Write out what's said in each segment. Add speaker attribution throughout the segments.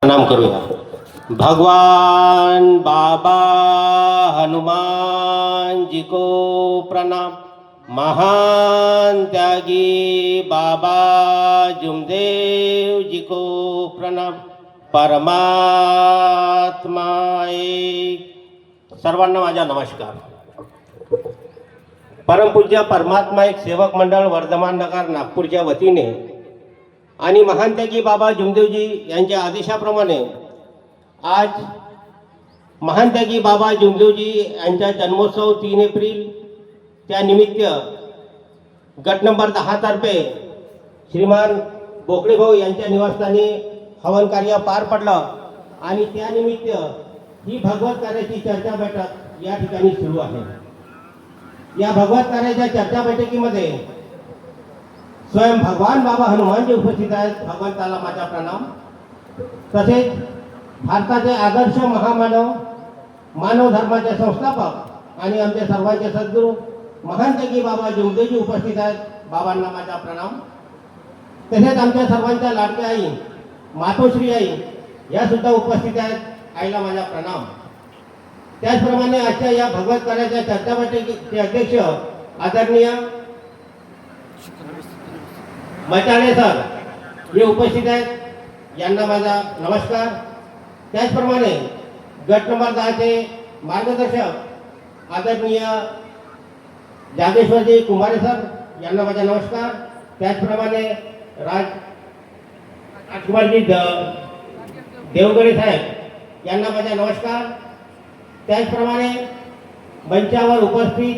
Speaker 1: प्रणाम करूया. भगवान बाबा हनुमान जी को प्रणाम. महान त्यागी बाबा जुमदेव जी को प्रणाम. परमात्मा एक. सर्वांना माझा नमस्कार. परमपूज्य परमात्मा एक सेवक मंडळ वर्धमान नगर नागपूरच्या वतीने आणि महान त्यागी बाबा जुमदेवजी यांच्या आदेशाप्रमाणे आज महान त्यागी बाबा जुमदेवजी यांचा जन्मोत्सव 3 एप्रिल त्यानिमित्त गट नंबर 10 तर्फे श्रीमान बोकडे भाऊ यांच्या निवासस्थानी हवन कार्य पार पडलं आणि त्यानिमित्त ही भगवत कार्याची चर्चा बैठक या ठिकाणी सुरू आहे. या भगवत कार्याच्या चर्चा बैठकीमध्ये स्वयं भगवान बाबा हनुमानजी उपस्थित आहेत. भगवंताला माझा प्रणाम. तसेच भारताचे आदर्श महामानव, मानव धर्माचे संस्थापक आणि आमचे सर्वांचे सद्गुरू महान त्यागी बाबा जुमदेवजी उपस्थित आहेत. बाबांना माझा प्रणाम. तसेच आमच्या सर्वांच्या लाडक्या आई मातोश्री आई या सुद्धा उपस्थित आहेत. आईला माझा प्रणाम. त्याचप्रमाणे आजच्या या भगवत कार्याच्या चर्चा बैठकीचे अध्यक्ष आदरणीय मचाणे सर हे उपस्थित आहेत. यांना माझा नमस्कार. त्याचप्रमाणे गट नंबर 10 चे मार्गदर्शक आदरणीय जागेश्वरजी कुमारे सर यांना माझा नमस्कार. त्याचप्रमाणे राजकुमारजी देवगडे साहेब यांना माझा नमस्कार. त्याचप्रमाणे मंचावर उपस्थित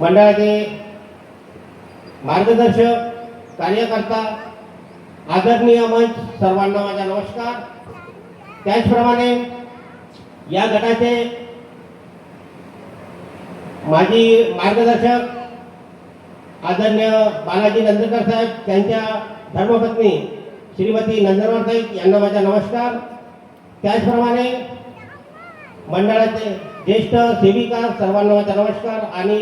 Speaker 1: मंडळाचे मार्गदर्शक कार्यकर्ता आदरणीय मंच सर्वांना माझा नमस्कार. त्याचप्रमाणे या गटाचे माजी मार्गदर्शक आदरणीय बालाजी नंदकर साहेब त्यांच्या धर्मपत्नी श्रीमती नंदनवर साहेब यांना माझा नमस्कार. त्याचप्रमाणे मंडळाचे ज्येष्ठ सेविका सर्वांना माझा नमस्कार आणि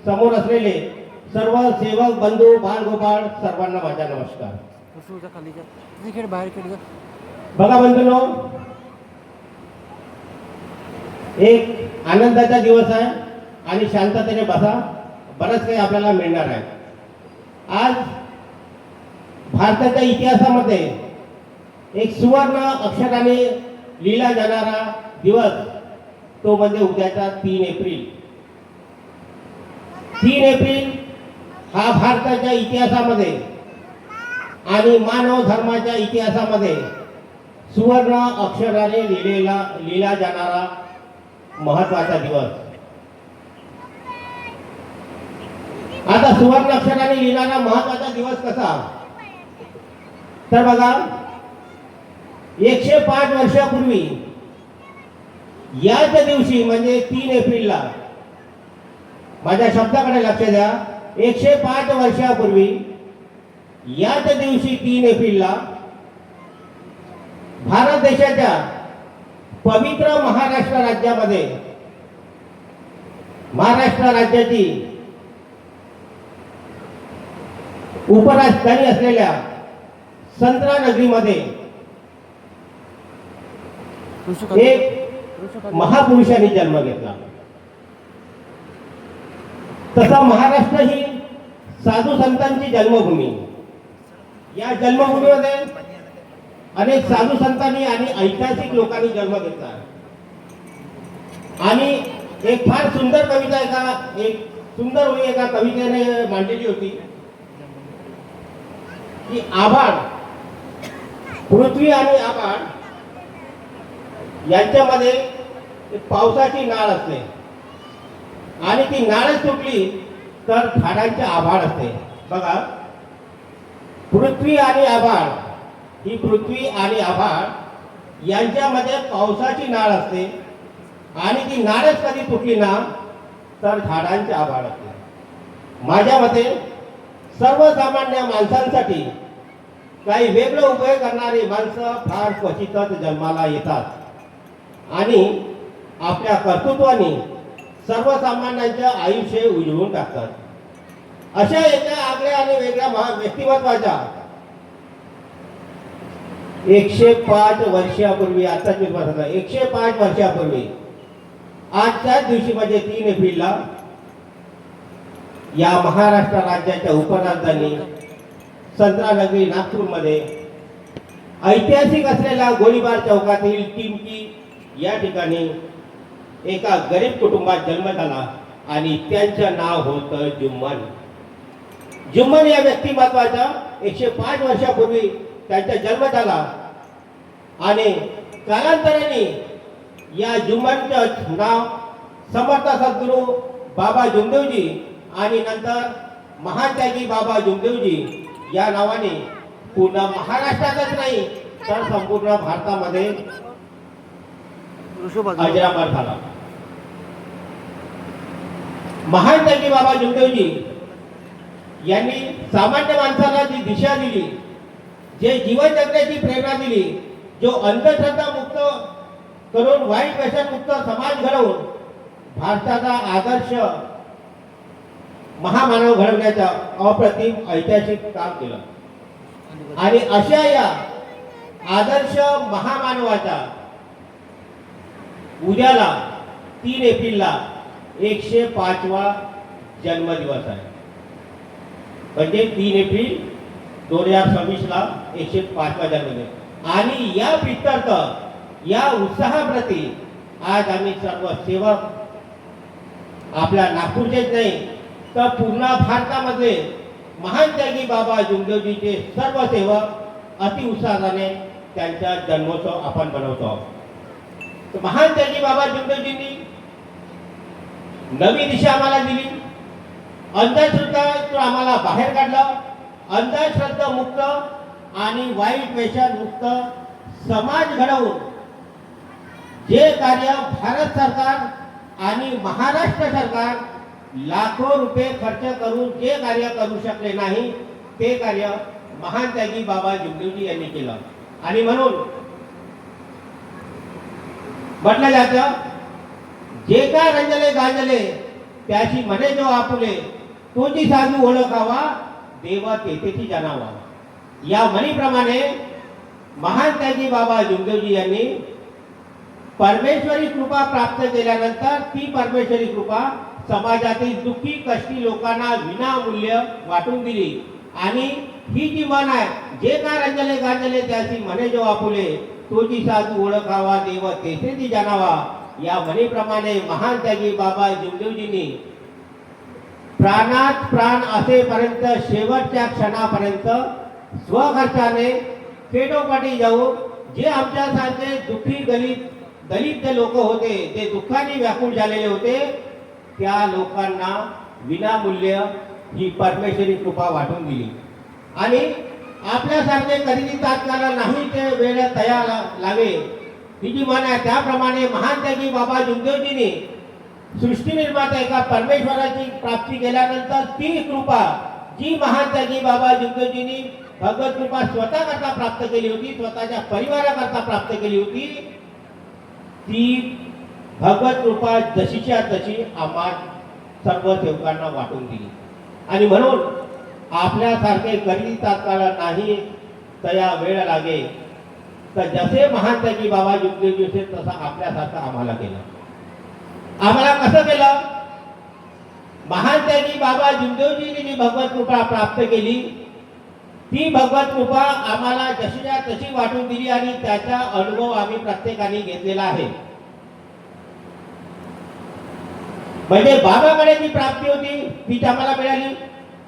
Speaker 1: समोर असलेले सर्व सेवक बंधू बाळगोपाळ सर्वांना माझा नमस्कार. बघा बंधूंनो, एक आनंदाचा दिवस आहे आणि शांततेने बसा. बरंच काही आपल्याला मिळणार आहे. आज भारताच्या इतिहासामध्ये एक सुवर्ण अक्षराने लिहिला जाणारा दिवस तो म्हणजे उद्याचा 3 एप्रिल. 3 एप्रिल हा भारताच्या इतिहासामध्ये आणि मानव धर्माच्या इतिहासामध्ये सुवर्ण अक्षराने लिहिला जाणारा महत्वाचा दिवस. आता सुवर्ण अक्षराने लिहिणारा महत्वाचा दिवस कसा, तर बघा 105 वर्षापूर्वी याच दिवशी म्हणजे 3 एप्रिलला, माझ्या शब्दाकडे लक्ष द्या, 105 वर्षापूर्वी याच दिवशी 3 एप्रिलला भारत देशाच्या पवित्र महाराष्ट्र राज्यामध्ये महाराष्ट्र राज्याची उपराजधानी असलेल्या संत्रा नगरीमध्ये एक महापुरुषांनी जन्म घेतला. तसा महाराष्ट्र ही साधू संतांची जन्मभूमी. या जन्मभूमीमध्ये अनेक साधू संतांनी आणि ऐतिहासिक लोकांनी जन्म घेतला. आणि एक फार सुंदर कविता एक सुंदर ओळी एका कवितेने मांडलेली होती की आभाळ, पृथ्वी आणि आभाळ यांच्यामध्ये पावसाची नाळ असते आणि ती नाळच तुटली तर झाडांचे आभाळ असते. बघा, पृथ्वी आणि आभाळ, ही पृथ्वी आणि आभाळ यांच्यामध्ये पावसाची नाळ असते आणि ती नाळच कधी तुटली ना तर झाडांचे आभाळ असते. माझ्या मते सर्वसामान्य माणसांसाठी काही वेगळं उपाय करणारी माणसं फार क्वचितच जन्माला येतात आणि आपल्या कर्तृत्वाने सर्वसामान्यांचे आयुष्य उजळून टाकतात. अशा एका आगळ्या आणि वेगळ्या व्यक्तिमत्वाच्या 105 वर्षापूर्वी, आता मी तुम्हाला सांगतो, 105 वर्षापूर्वी आजच्याच दिवशी म्हणजे 3 एप्रिलला या महाराष्ट्र राज्याच्या उपराजधानी संत्रानगरी नागपूरमध्ये ऐतिहासिक असलेल्या गोळीबार चौकातील टिमकी या ठिकाणी एका गरीब कुटुंबात जन्म झाला आणि त्यांचं नाव होतं जुम्मन. जुम्मन या व्यक्तिमत्वाचा 105 वर्षापूर्वी त्यांचा जन्म झाला आणि कालांतराने या जुम्मनचं नाव समर्थ सद्गुरू बाबा जुमदेवजी आणि नंतर महान त्यागी बाबा जुमदेवजी या नावाने पूर्ण महाराष्ट्रातच नाही तर संपूर्ण भारतामध्ये अजरामर झाला. महान त्यागी बाबा जुमदेवजी यांनी सामान्य माणसाला जी दिशा दिली, जे जीवन जगण्याची प्रेरणा दिली, जो अंधश्रद्धा मुक्त करून वाईट व्यसन मुक्त समाज घडवून भारताचा आदर्श महामानव घडवण्याचा अप्रतिम ऐतिहासिक काम केलं. आणि अशा या आदर्श महामानवाचा उद्याला 3 एप्रिलला 105वा जन्मदिवस आहे. म्हणजे 3 एप्रिल 2026ला 105वा जन्मदिवस. आणि या प्रित्यर्थ, या उत्साहाप्रती आज आम्ही सर्व सेवक आपल्या नागपूरचेच नाही तर पूर्ण भारतामध्ये महान त्यागी बाबा जुमदेवजीचे सर्व सेवक अति उत्साहाने त्यांचा जन्मोत्सव आपण बनवतो आहोत. तर महान त्यागी बाबा जुमदेवजींनी नवी दिशा आम्हाला दिली, अंधश्रद्धा आम्हाला बाहेर काढलं, अंधश्रद्धा मुक्त आणि वाईट व्यसन मुक्त समाज घडवून जे कार्य भारत सरकार आणि महाराष्ट्र सरकार लाखो रुपये खर्च करून जे कार्य करू शकले नाही ते कार्य महान त्यागी बाबा जुमदेवजी यांनी केलं. आणि म्हणून म्हटलं जातं, जे काय रंजले गांजले त्याची म्हणे जो आपुले, तोची साधू ओळखावा देव तेथेची जाणावा. या म्हणीप्रमाणे महान त्यागी बाबा जुमदेवजी यांनी परमेश्वरी कृपा प्राप्त केल्यानंतर ती परमेश्वरी कृपा समाजातील दुःखी कष्टी लोकांना विनामूल्य वाटून दिली. आणि ही जी म्हण आहे, जे काय रंजले गांजले त्याची म्हणे जो आपुले, तोची साधू ओळखावा देव तेथेची जाणावा. या म्हणीप्रमाणे महान त्यागी बाबा जुमदेवजींनी प्राणात प्राण असेपर्यंत शेवटच्या क्षणापर्यंत स्वखर्चाने पेटोपाटी जाऊन जे आमच्यासारखे दुःखी दलित जे लोक होते, ते दुःखाने व्याकुळ झालेले होते, त्या लोकांना विनामूल्य ही परमेश्वरी कृपा वाटून दिली. आणि आपल्यासारखे कधीही तात्काळ नाही ते वेळ तयार लावे ही जी म्हण आहे, त्याप्रमाणे महान त्यागी बाबा जुमदेवजींनी सृष्टी निर्माता एका परमेश्वराची प्राप्ती केल्यानंतर ती कृपा जी महान त्यागी बाबा जुमदेवजींनी भगवत कृपा स्वतः करता प्राप्त केली होती, स्वतःच्या परिवाराकरता प्राप्त केली होती, ती भगवत कृपा जशीच्या तशी आम्हा सर्व सेवकांना वाटून दिली. आणि म्हणून आपल्यासारखे कधी तात्काळ नाही तया वेळ लागे तर जसे महान त्यागी बाबा जुमदेवजी होते तसं आपल्यासारखं आम्हाला केलं. आम्हाला कसं केलं? महान त्यागी बाबा जुमदेवजींनी जी भगवत कृपा प्राप्त केली, ती भगवत कृपा आम्हाला जशीच्या तशी वाटून दिली आणि त्याचा अनुभव आम्ही प्रत्येकाने घेतलेला आहे. म्हणजे बाबाकडे जी प्राप्ती होती ती आम्हाला मिळाली.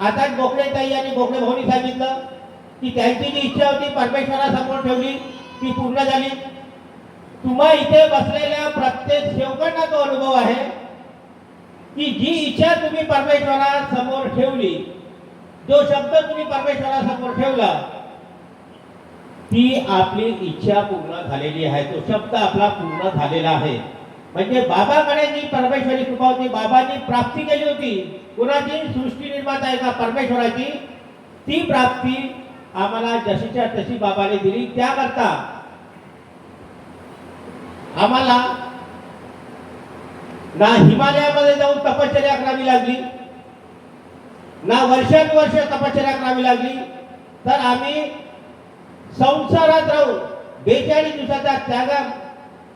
Speaker 1: आता गोखले ताई आणि गोखले भाऊनी सांगितलं की त्यांची जी इच्छा होती परमेश्वरासमोर ठेवली, ती पूर्ण झाली. तुम्हा इथे बसलेल्या प्रत्येक सेवकांना तो अनुभव आहे की जी इच्छा तुम्ही परमेश्वरासमोर ठेवली, जो शब्द तुम्ही परमेश्वरासमोर ठेवला, ती आपली इच्छा पूर्ण झालेली आहे, तो शब्द आपला पूर्ण झालेला आहे. म्हणजे बाबाकडे जी परमेश्वरी कृपा होती, बाबांनी प्राप्ती केली होती कुणाची? सृष्टी निर्माता एका परमेश्वराची. ती प्राप्ती आम्हाला जशीच्या तशी बाबाने दिली. त्याकरता आम्हाला ना हिमालयामध्ये जाऊन तपश्चर्या करावी लागली, ना वर्षानुवर्ष तपश्चर्या करावी लागली, तर आम्ही संसारात राहून 42 दिवसाच्या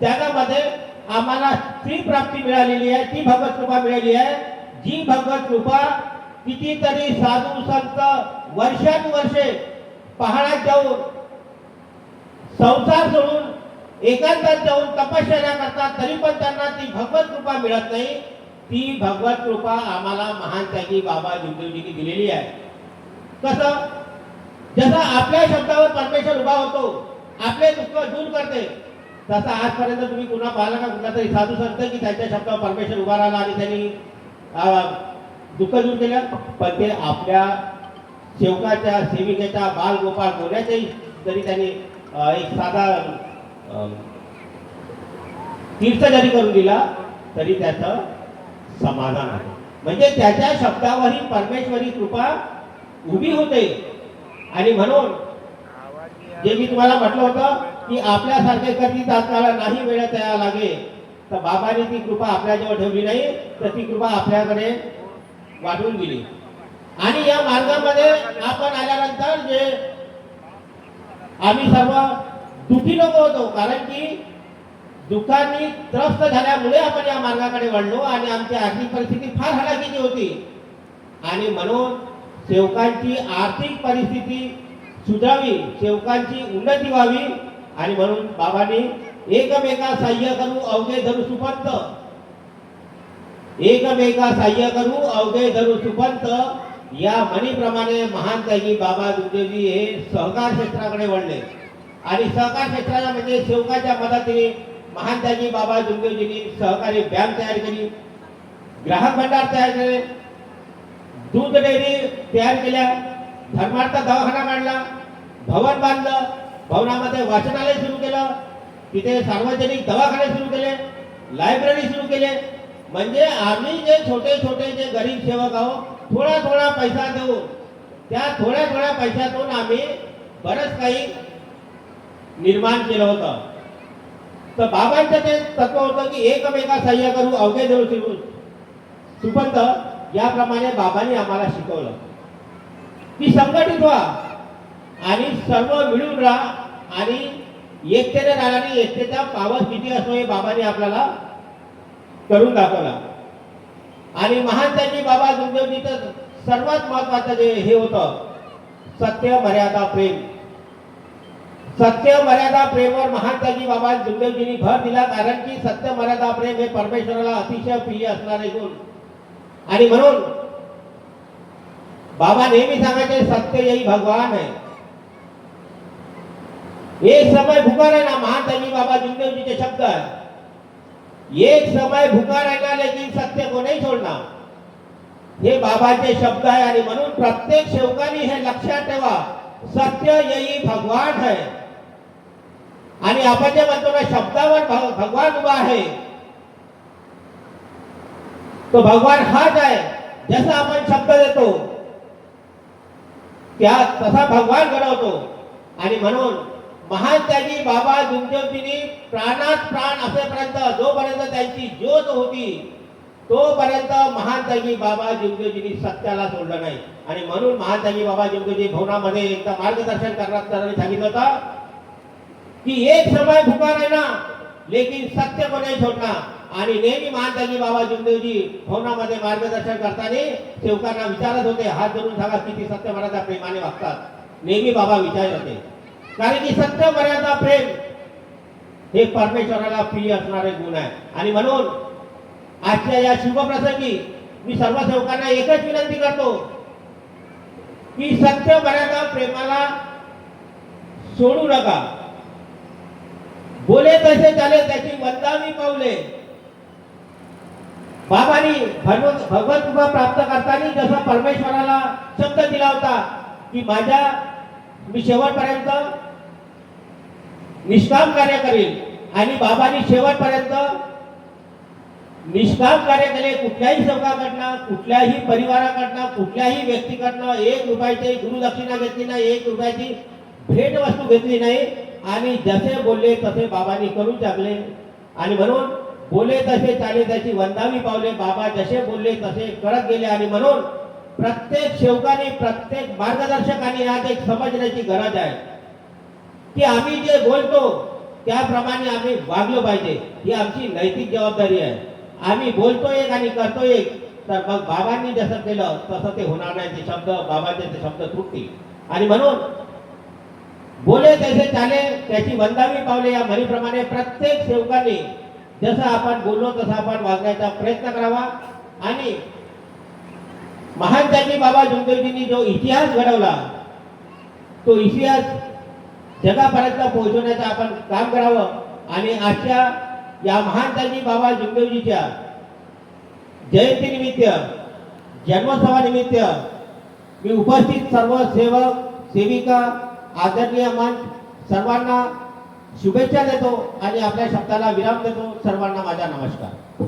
Speaker 1: त्यागामध्ये आम्हाला ती प्राप्ती मिळालेली आहे, ती भगवत कृपा मिळाली आहे, जी भगवत कृपा कितीतरी साधू संत वर्षानुवर्षे पहाडात जाऊन संसार सोडून एकांतात जाऊन तपश्चर्या करतात, तरी पण त्यांना ती भगवत कृपा मिळत नाही. ती भगवत कृपा आम्हाला महान त्यागी बाबा जुमदेवजींनी दिलेली आहे. कसं? जसं आपल्या शब्दावर परमेश्वर उभा होतो, आपले दुःख दूर करते, तसं आजपर्यंत तुम्ही पुन्हा पाहिला का कुठला तरी साधू संत की त्यांच्या शब्दावर परमेश्वर उभा राहिला आणि त्यांनी दुःख दूर केलं? पण ते आपल्या सेवकाच्या सेविकेच्या बाल गोपाळ कोणाच्याही जरी त्यांनी एक साधा तीर्थ जरी करून दिला तरी त्याचं समाधान आहे. म्हणजे त्याच्या शब्दावरही परमेश्वरी कृपा उभी होते. आणि म्हणून जे मी तुम्हाला म्हटलं होतं की आपल्यासारखे कधी तात्काळ नाही मिळत यायला लागे, तर बाबांनी ती कृपा आपल्याजवळ ठेवली नाही, तर ती कृपा आपल्याकडे वाढवून दिली. आणि या मार्गामध्ये आपण आल्यानंतर जे आम्ही सर्व दुःखी लोक होतो, कारण की दुःखांनी त्रस्त झाल्यामुळे आपण या मार्गाकडे वळलो आणि आमची आर्थिक परिस्थिती फार हलाखीची होती. आणि म्हणून सेवकांची आर्थिक परिस्थिती सुधारावी, सेवकांची उन्नती व्हावी, आणि म्हणून बाबांनी एकमेका सहाय्य करू अवघे धरू सुपंत, एकमेका सहाय्य करू अवघे धरू सुपंत या म्हणीप्रमाणे महान त्यागी बाबा जुमदेवजी हे सहकार क्षेत्राकडे वळले. आणि सहकार क्षेत्राला म्हणजे सेवकाच्या मदतीने महान त्यागी बाबा जुमदेवजींनी सहकारी बँक तयार केली, ग्राहक भंडार तयार केले, दूध डेअरी तयार केल्या, धर्मार्थ दवाखाना काढला, भवन बांधलं, भवनामध्ये वाचनालय सुरू केलं, तिथे सार्वजनिक दवाखाने सुरू केले, लायब्ररी सुरू केले. म्हणजे आम्ही जे छोटे छोटे जे गरीब सेवक आहोत, थोडा थोडा पैसा देऊन त्या थोड्या थोड्या पैशातून आम्ही बरंच काही निर्माण केलं होतं. तर बाबांचं ते तत्व होतं की एकमेका सहाय्य करू अवघे देऊ सुपंत. याप्रमाणे बाबांनी आम्हाला शिकवलं की संघटित व्हा आणि सर्व मिळून राहा आणि एकतेने राहण्याने एकतेचा पावर किती असतो हे बाबांनी आपल्याला करून दाखवला. आणि महान त्यागी बाबा जुमदेवजीचं सर्वात महत्वाचं जे हे होतं सत्य मर्यादा प्रेम. सत्य मर्यादा प्रेमवर महान त्यागी बाबा जुमदेवजींनी भर दिला, कारण की सत्य मर्यादा प्रेम हे परमेश्वराला अतिशय प्रिय असणारे गुण. आणि म्हणून बाबा नेहमी सांगायचे सत्य यही भगवान है. एक समय भूखा रहना, महान त्यागी बाबा जुमदेवजीचे शब्द आहे. एक समय भूखा रहना लेकिन सत्य को नहीं छोड़ना, हे बाबाचे शब्द आहे. आणि म्हणून प्रत्येक सेवकाने हे लक्षात ठेवा, सत्य यही भगवान है. आणि आपण जे म्हणतो ना शब्दावर भगवान उभा आहे, तो भगवान हाच आहे. जसा आपण शब्द देतो त्या तसा भगवान घडवतो. आणि म्हणून महान त्यागी बाबा जुमदेवजींनी प्राणात प्राण असेपर्यंत, जोपर्यंत त्यांची ज्योत होती तोपर्यंत महान त्यागी बाबा जुमदेवजींनी सत्याला सोडलं नाही. आणि म्हणून महान त्यागी बाबा जुमदेवजी भवनामध्ये एकदा मार्गदर्शन करताना सांगितलं होतं की एक समय भूखा रहना लेकिन सत्य को नहीं छोड़ना. आणि नेहमी महान त्यागी बाबा जुमदेवजी भवनामध्ये मार्गदर्शन करताना सेवकांना विचारत होते, हात धरून सांगा किती सत्य मर्यादा प्रेमाने वागतात. नेहमी बाबा विचारत होते, कारण की सत्य मर्यादा प्रेम हे परमेश्वराला प्रिय असणारे गुण आहे. आणि म्हणून आजच्या या शुभप्रसंगी मी सर्व सेवकांना एकच विनंती करतो की सत्य मर्यादा प्रेमाला सोडू नका. बोले तसे चाले त्याची वंदावी पावले. बाबांनी भगवत कृपा प्राप्त करताना जसा परमेश्वराला शब्द दिला होता की मी शेवटपर्यंत निष्काम कार्य करेल, आणि बाबांनी शेवटपर्यंत निष्काम कार्य केले. कुठल्याही सेवकाकडनं, कुठल्याही परिवाराकडनं, कुठल्याही व्यक्तीकडनं 1 रुपयाची गुरुदक्षिणा घेतली नाही, 1 रुपयाची भेट वस्तू घेतली नाही. आणि जसे बोलले तसे बाबांनी करून टाकले. आणि म्हणून बोले तसे चाले त्याची वंदावी पावले. बाबा जसे बोलले तसे करत गेले. आणि म्हणून प्रत्येक सेवकाने, प्रत्येक मार्गदर्शकाने आज एक समजण्याची गरज आहे की आम्ही जे बोलतो त्याप्रमाणे आम्ही वागलो पाहिजे, ही आमची नैतिक जबाबदारी आहे. आम्ही बोलतो एक आणि करतो एक, तर मग बाबांनी जसं केलं तसं ते होणार नाही. ते शब्द बाबांचे ते शब्द तुटतील. आणि म्हणून बोले तैसे चाले, त्याची वंदावी पावले या म्हणीप्रमाणे प्रत्येक सेवकाने जसं आपण बोललो तसं आपण वागण्याचा प्रयत्न करावा. आणि महान त्यागी बाबा जुमदेवजींनी जो इतिहास घडवला तो इतिहास जगापर्यंत पोहोचवण्याचं आपण काम करावं. आणि आजच्या या महान त्यागी बाबा जुमदेवजीच्या जयंतीनिमित्त, जन्मोत्सवानिमित्त मी उपस्थित सर्व सेवक सेविका आदरणीय मंच सर्वांना शुभेच्छा देतो आणि आपल्या शब्दाला विराम देतो. सर्वांना माझा नमस्कार.